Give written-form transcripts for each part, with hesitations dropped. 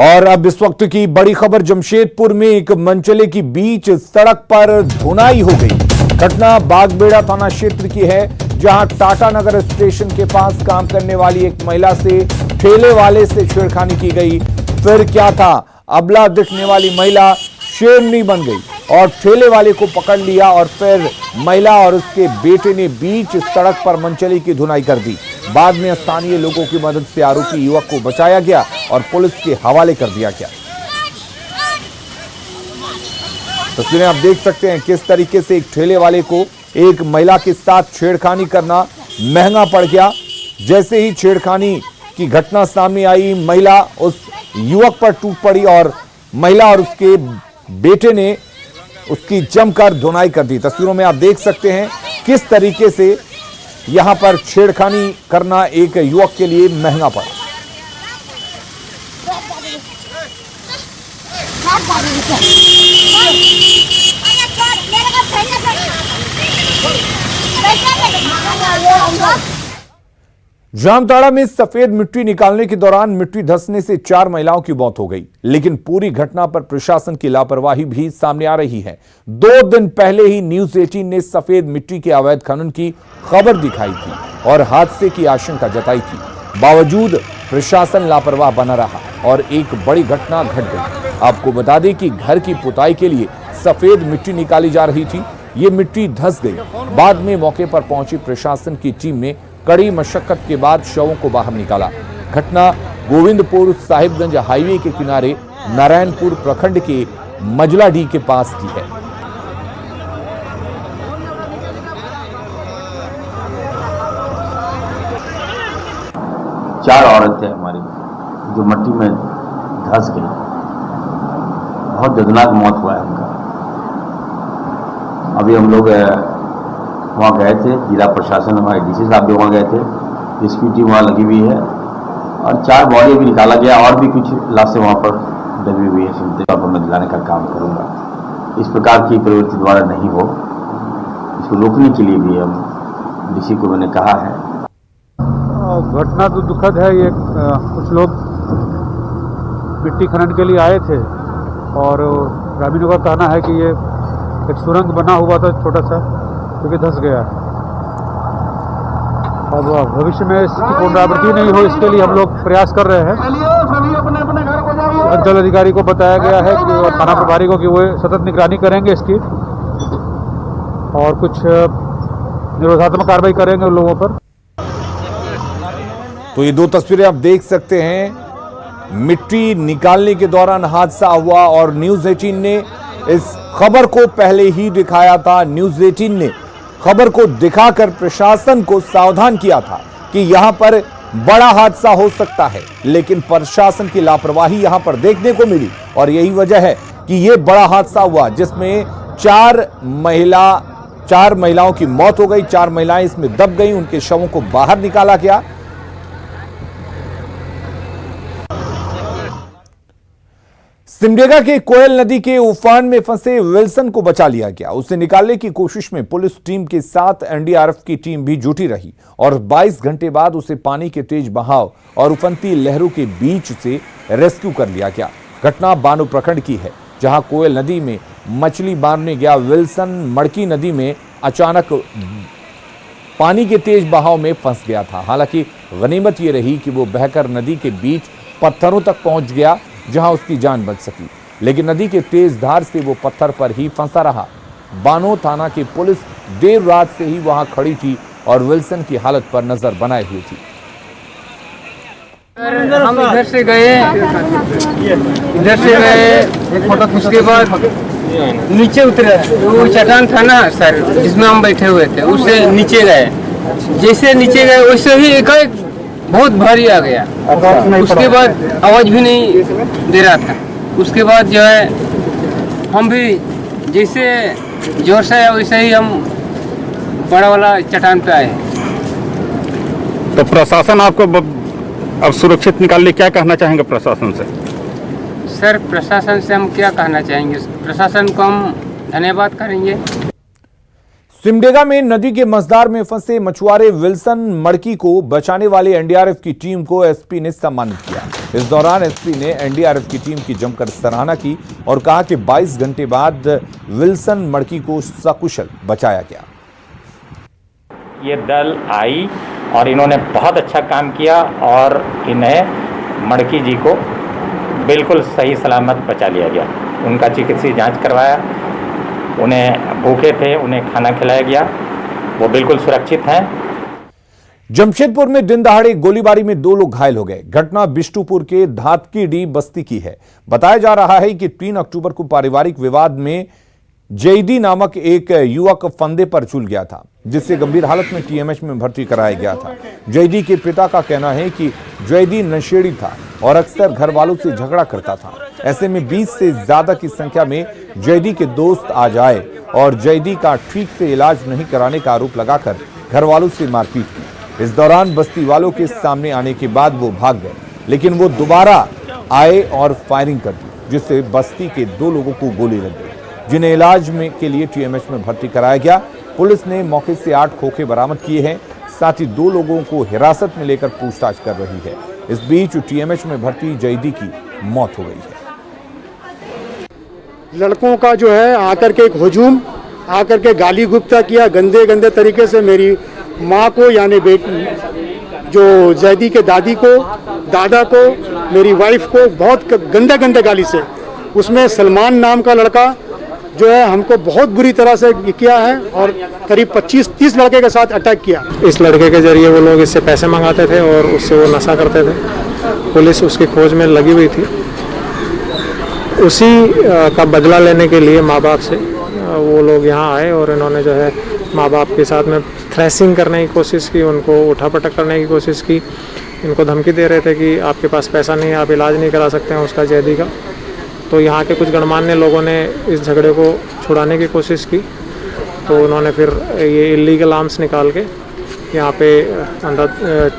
और अब इस वक्त की बड़ी खबर, जमशेदपुर में एक मनचले की बीच सड़क पर धुनाई हो गई। घटना बागबेड़ा थाना क्षेत्र की है, जहां टाटा नगर स्टेशन के पास काम करने वाली एक महिला से ठेले वाले से छेड़खानी की गई। फिर क्या था, अबला दिखने वाली महिला शेरनी बन गई और ठेले वाले को पकड़ लिया और फिर महिला और उसके बेटे ने बीच सड़क पर मनचली की धुनाई कर दी। बाद में स्थानीय लोगों की मदद से आरोपी युवक को बचाया गया और पुलिस के हवाले कर दिया गया। तस्वीरें आप देख सकते हैं किस तरीके से एक ठेले वाले को एक महिला के साथ छेड़खानी करना महंगा पड़ गया। जैसे ही छेड़खानी की घटना सामने आई, महिला उस युवक पर टूट पड़ी और महिला और उसके बेटे ने उसकी जमकर धुनाई कर दी। तस्वीरों में आप देख सकते हैं किस तरीके से यहां पर छेड़खानी करना एक युवक के लिए महंगा पड़ा। जामताड़ा में सफेद मिट्टी निकालने के दौरान मिट्टी धंसने से 4 महिलाओं की मौत हो गई, लेकिन पूरी घटना पर प्रशासन की लापरवाही भी सामने आ रही है। 2 दिन पहले ही न्यूज 18 ने सफेद मिट्टी के अवैध खनन की खबर दिखाई थी और हादसे की आशंका जताई थी। बावजूद प्रशासन लापरवाह बना रहा और एक बड़ी घटना घट गई। आपको बता दें कि घर की पुताई के लिए सफेद मिट्टी निकाली जा रही थी। ये मिट्टी धंस गई। बाद में मौके पर पहुंची प्रशासन की टीम ने कड़ी मशक्कत के बाद शवों को बाहर निकाला। घटना गोविंदपुर साहिबगंज हाईवे के किनारे नारायणपुर प्रखंड के मजलाडीह के पास की है। चार औरतें हमारी जो मिट्टी में धंस गई। बहुत दर्दनाक मौत हुआ है उनका। अभी हम लोग वहाँ गए थे, जिला प्रशासन हमारे डीसी साहब भी वहाँ गए थे, रेस्क्यू टीम वहाँ लगी हुई है और 4 बॉडी भी निकाला गया और भी कुछ लाशें वहाँ पर दबी हुई है। सुनते तौर पर मैं दिलाने का काम करूँगा। इस प्रकार की प्रवृत्ति द्वारा नहीं हो, इसको रोकने के लिए भी हम डीसी को मैंने कहा है। घटना तो दुखद है। ये कुछ लोग मिट्टी खनन के लिए आए थे और ग्रामीणों का कहना है कि ये एक सुरंग बना हुआ था छोटा सा, क्योंकि धंस गया है। अब भविष्य में इसकी पुनरावृत्ति नहीं हो, इसके लिए हम लोग प्रयास कर रहे हैं। अंचल अधिकारी को बताया गया है कि और थाना प्रभारी को कि वो सतत निगरानी करेंगे इसकी और कुछ निरोधात्मक कार्रवाई करेंगे उन लोगों पर। तो ये 2 तस्वीरें आप देख सकते हैं। मिट्टी निकालने के दौरान हादसा हुआ और न्यूज 18 ने इस खबर को पहले ही दिखाया था। न्यूज 18 ने खबर को दिखाकर प्रशासन को सावधान किया था कि यहां पर बड़ा हादसा हो सकता है, लेकिन प्रशासन की लापरवाही यहां पर देखने को मिली और यही वजह है कि यह बड़ा हादसा हुआ, जिसमें 4 महिलाओं की मौत हो गई। 4 महिलाएं इसमें दब गई, उनके शवों को बाहर निकाला गया। सिमडेगा के कोयल नदी के उफान में फंसे विल्सन को बचा लिया गया। उसे निकालने की कोशिश में पुलिस टीम के साथ एनडीआरएफ की टीम भी जुटी रही और 22 घंटे बाद उसे पानी के तेज बहाव और उफनती लहरों के बीच से रेस्क्यू कर लिया गया। घटना बानो प्रखंड की है, जहां कोयल नदी में मछली मारने गया विल्सन मड़की नदी में अचानक पानी के तेज बहाव में फंस गया था। हालांकि गनीमत यह रही कि वो बहकर नदी के बीच पत्थरों तक पहुंच गया, जहां उसकी जान बच सकी, लेकिन नदी के तेज धार से वो पत्थर पर ही फंसा रहा। बानो थाना की पुलिस देर रात से ही वहां खड़ी थी और विल्सन की हालत पर नजर बनाए हुई थी। हम इधर से गए, उसके बाद नीचे उतरे। वो चट्टान था ना सर, जिसमें हम बैठे हुए थे, उससे नीचे गए। जैसे नीचे गए वैसे ही एक बहुत भारी आ गया। उसके बाद आवाज भी नहीं दे रहा था। उसके बाद जो है हम भी जैसे जोर से वैसे ही हम बड़ा वाला चट्टान पे आए। तो प्रशासन आपको अब सुरक्षित निकालने क्या कहना चाहेंगे प्रशासन से? सर, प्रशासन से हम क्या कहना चाहेंगे, प्रशासन को हम धन्यवाद करेंगे। सिमडेगा में नदी के मझधार में फंसे मछुआरे विल्सन मड़की को बचाने वाली एनडीआरएफ की टीम को एसपी ने सम्मानित किया। इस दौरान एसपी ने एनडीआरएफ की टीम की जमकर सराहना की और कहा कि 22 घंटे बाद विल्सन मड़की को सकुशल बचाया गया। ये दल आई और इन्होंने बहुत अच्छा काम किया और इन्हें मड़की जी को बिल्कुल सही सलामत बचा लिया गया। उनका चिकित्सीय जांच करवाया, उन्हें भूखे थे, उन्हें खाना खिलाया गया, वो बिल्कुल सुरक्षित हैं। जमशेदपुर में दिन दहाड़े गोलीबारी में 2 लोग घायल हो गए। घटना बिष्टुपुर के धातकीडी बस्ती की है। बताया जा रहा है कि 3 अक्टूबर को पारिवारिक विवाद में जैदी नामक एक युवक फंदे पर झूल गया था, जिससे गंभीर हालत में टीएमएच में भर्ती कराया गया था। जैदी के पिता का कहना है कि जैदी नशेड़ी था और अक्सर घर वालों से झगड़ा करता था। ऐसे में 20 से ज्यादा की संख्या में जैदी के दोस्त आ जाए और जैदी का ठीक से इलाज नहीं कराने का आरोप लगाकर घर वालों से मारपीट की। इस दौरान बस्ती वालों के सामने आने के बाद वो भाग गए, लेकिन वो दोबारा आए और फायरिंग कर दी, जिससे बस्ती के 2 लोगों को गोली लग गई, जिन्हें इलाज में के लिए टीएमएच में भर्ती कराया गया। पुलिस ने मौके से 8 खोखे बरामद किए हैं, साथ ही 2 लोगों को हिरासत में लेकर पूछताछ कर रही है। इस बीच टीएमएच में भर्ती जैदी की मौत हो गई है। लड़कों का जो है आकर के एक हुजूम आकर के गाली गुप्ता किया गंदे गंदे तरीके से। मेरी माँ को यानी बेटी जो जैदी के दादी को, दादा को, मेरी वाइफ को बहुत गंदे गंदे गाली से। उसमें सलमान नाम का लड़का जो है हमको बहुत बुरी तरह से किया है और करीब 25-30 लड़के के साथ अटैक किया। इस लड़के के जरिए वो लोग इससे पैसे मंगाते थे और उससे वो नशा करते थे। पुलिस उसकी खोज में लगी हुई थी। उसी का बदला लेने के लिए माँ बाप से वो लोग यहाँ आए और इन्होंने जो है माँ बाप के साथ में थ्रेसिंग करने की कोशिश की, उनको उठापटक करने की कोशिश की। इनको धमकी दे रहे थे कि आपके पास पैसा नहीं है, आप इलाज नहीं करा सकते हैं उसका जैदी का। तो यहाँ के कुछ गणमान्य लोगों ने इस झगड़े को छुड़ाने की कोशिश की, तो उन्होंने फिर ये इलीगल आर्म्स निकाल के यहाँ पे अंदर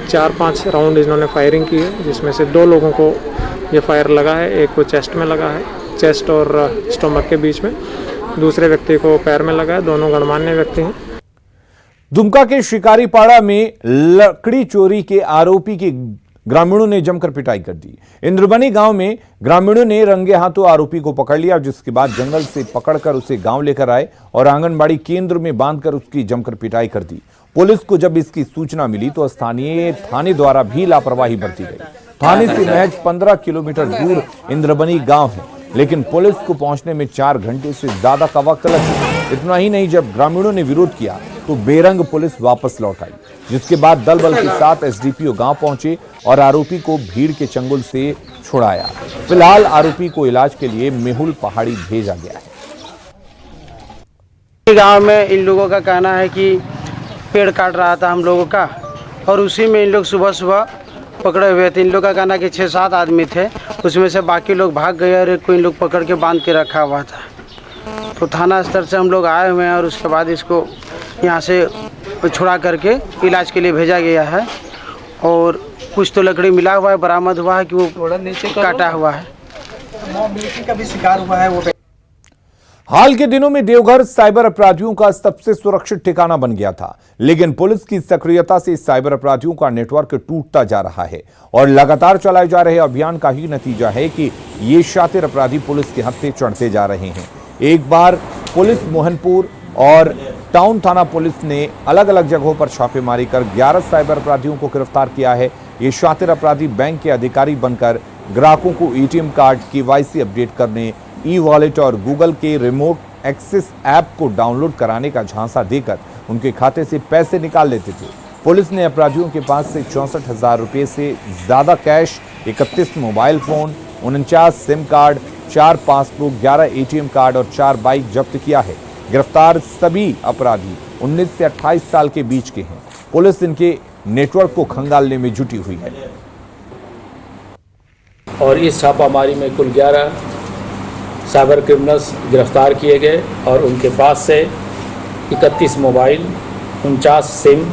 4-5 राउंड इन्होंने फायरिंग की है, जिसमें से 2 लोगों को ये फायर लगा है। एक को चेस्ट में लगा है, चेस्ट और स्टोमक के बीच में, दूसरे व्यक्ति को पैर में लगा है। दोनों गणमान्य व्यक्ति हैं। दुमका के शिकारीपाड़ा में लकड़ी चोरी के आरोपी की ग्रामीणों ने जमकर पिटाई कर दी। इंद्रबनी गांव में ग्रामीणों ने रंगे हाथों आरोपी को पकड़ लिया, जिसके बाद जंगल से पकड़कर उसे गांव लेकर आए और आंगनबाड़ी केंद्र में बांधकर उसकी जमकर पिटाई कर दी। पुलिस को जब इसकी सूचना मिली तो स्थानीय थाने द्वारा भी लापरवाही बरती गई। थाने से महज 15 किलोमीटर दूर इंद्रबनी गांव है, लेकिन पुलिस को पहुंचने में 4 घंटे से ज्यादा का वक्त लग गया। इतना ही नहीं, जब ग्रामीणों ने विरोध किया तो बेरंग पुलिस वापस लौट आई, जिसके बाद दल बल के साथ एसडीपीओ गांव पहुंचे और आरोपी को भीड़ के चंगुल से छुड़ाया। फिलहाल आरोपी को इलाज के लिए मेहुल पहाड़ी भेजा गया है। गांव में इन लोगों का कहना है कि पेड़ काट रहा था हम लोगों का, और उसी में इन लोग सुबह सुबह पकड़े हुए थे। इन लोग का कहना कि 6-7 आदमी थे, उसमें से बाकी लोग भाग गए और कोई लोग पकड़ के बांध के रखा हुआ था। तो थाना स्तर से हम लोग आए हुए हैं और उसके बाद इसको यहाँ से छुड़ा करके इलाज के लिए भेजा गया है। और कुछ तो लकड़ी मिला हुआ है, बरामद हुआ है कि वो काटा हुआ है। का भी शिकार हुआ है वो। हाल के दिनों में देवघर साइबर अपराधियों का सबसे सुरक्षित ठिकाना बन गया था, लेकिन पुलिस की सक्रियता से साइबर अपराधियों का नेटवर्क टूटता जा रहा है और लगातार चलाए जा रहे अभियान का ही नतीजा है कि ये शातिर अपराधी पुलिस के हत्थे चढ़ते जा रहे हैं। एक बार पुलिस मोहनपुर और टाउन थाना पुलिस ने अलग अलग जगहों पर छापेमारी कर 11 साइबर अपराधियों को गिरफ्तार किया है। ये शातिर अपराधी बैंक के अधिकारी बनकर ग्राहकों को एटीएम कार्ड, केवाईसी अपडेट करने, ई वॉलेट और गूगल के रिमोट एक्सेस ऐप को डाउनलोड कराने का झांसा देकर उनके खाते से पैसे निकाल लेते थे। पुलिस ने अपराधियों के पास से 64,000 रुपये से ज्यादा cash, 31 mobile phone, 49 SIM card, 4 passbook, 11 ATM card और 4 बाइक जब्त किया है। गिरफ्तार सभी अपराधी 19 से 28 साल के बीच के हैं। पुलिस इनके नेटवर्क को खंगालने में जुटी हुई है। और इस छापामारी में कुल 11 साइबर क्रिमिनल्स गिरफ्तार किए गए और उनके पास से 31 mobile, 49 SIM,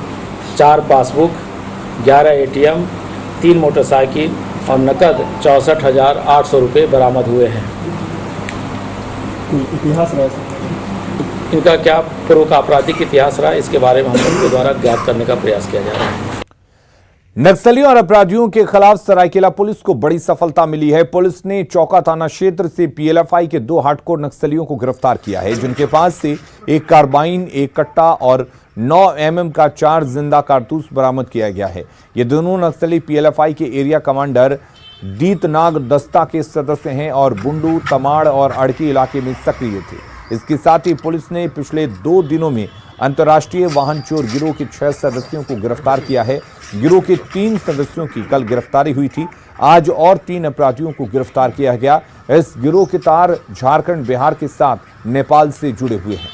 4 passbook, 11 ATM, 3 motorcycle और नकद 64,800 रुपये बरामद हुए हैं। इतिहास रहा इनका क्या पूर्व का आपराधिक इतिहास रहा, इसके बारे में हम लोग के द्वारा ज्ञात करने का प्रयास किया जा रहा है। नक्सलियों और अपराधियों के खिलाफ सरायकेला पुलिस को बड़ी सफलता मिली है। पुलिस ने चौका थाना क्षेत्र से पीएलएफआई के 2 हार्डकोर नक्सलियों को गिरफ्तार किया है, जिनके पास से एक कार्बाइन, एक कट्टा और 9 mm का 4 जिंदा कारतूस बरामद किया गया है। ये दोनों नक्सली पीएलएफआई के एरिया कमांडर दीतनाग दस्ता के सदस्य हैं और बुंडू, तमाड़ और अड़की इलाके में सक्रिय थे। इसके साथ ही पुलिस ने पिछले 2 दिनों में अंतर्राष्ट्रीय वाहन चोर गिरोह के 6 सदस्यों को गिरफ्तार किया है। गिरोह के 3 सदस्यों की कल गिरफ्तारी हुई थी। आज और 3 अपराधियों को गिरफ्तार किया गया। इस गिरोह के तार झारखंड, बिहार के साथ नेपाल से जुड़े हुए हैं।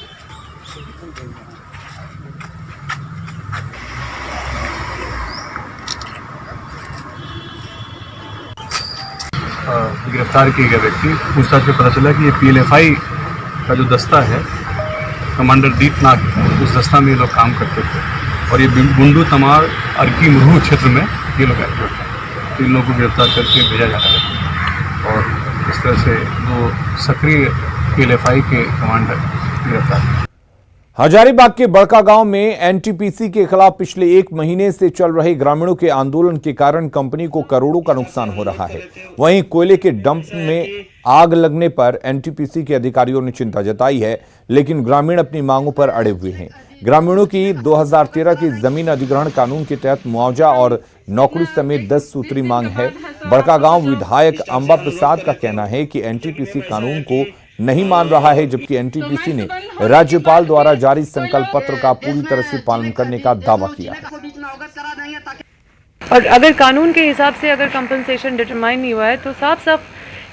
गिरफ्तार किए गए व्यक्ति पूछताछ में पता चला कि ये पीएलएफआई का जो दस्ता है, कमांडर दीतनाग, उस दस्ता में ये लोग काम करते थे और ये बुंडू, तमाड़, अर्की, मुरहू क्षेत्र में ये लोग एक्टिव थे। इन लोगों को गिरफ्तार करके भेजा जा रहा है और इस तरह से 2 सक्रिय पीएलएफआई के कमांडर गिरफ्तार। हजारीबाग के बड़का गांव में एनटीपीसी के खिलाफ पिछले 1 महीने से चल रहे ग्रामीणों के आंदोलन के कारण कंपनी को करोड़ों का नुकसान हो रहा है। वहीं कोयले के डंप में आग लगने पर एनटीपीसी के अधिकारियों ने चिंता जताई है, लेकिन ग्रामीण अपनी मांगों पर अड़े हुए हैं। ग्रामीणों की 2013 की जमीन अधिग्रहण कानून के तहत मुआवजा और नौकरी समेत 10 सूत्री मांग है। बड़का गांव विधायक अंबा प्रसाद का कहना है कि एनटीपीसी कानून को नहीं मान रहा है, जबकि एनटीपीसी ने राज्यपाल द्वारा जारी संकल्प पत्र का पूरी तरह से पालन करने का दावा किया है। और अगर कानून के हिसाब से अगर कंपनसेशन डिटरमाइन नहीं हुआ है तो साफ साफ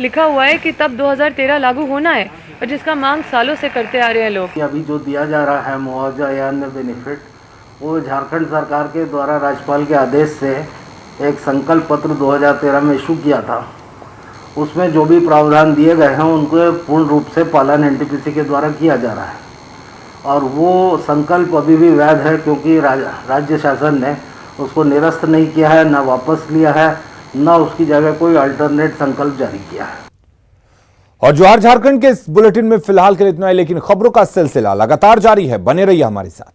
लिखा हुआ है कि तब 2013 लागू होना है, और जिसका मांग सालों से करते आ रहे हैं लोग। अभी जो दिया जा रहा है मुआवजा या अन्य बेनिफिट, वो झारखंड सरकार के द्वारा राज्यपाल के आदेश से एक संकल्प पत्र 2013 में इशू किया था। उसमें जो भी प्रावधान दिए गए हैं उनको पूर्ण रूप से पालन एनटीपीसी के द्वारा किया जा रहा है और वो संकल्प अभी भी वैध है, क्योंकि राज्य शासन ने उसको निरस्त नहीं किया है, न वापस लिया है, न उसकी जगह कोई अल्टरनेट संकल्प जारी किया है। और जोहार झारखंड के इस बुलेटिन में फिलहाल के लिए इतना ही, लेकिन खबरों का सिलसिला लगातार जारी है। बने रहिए हमारे साथ।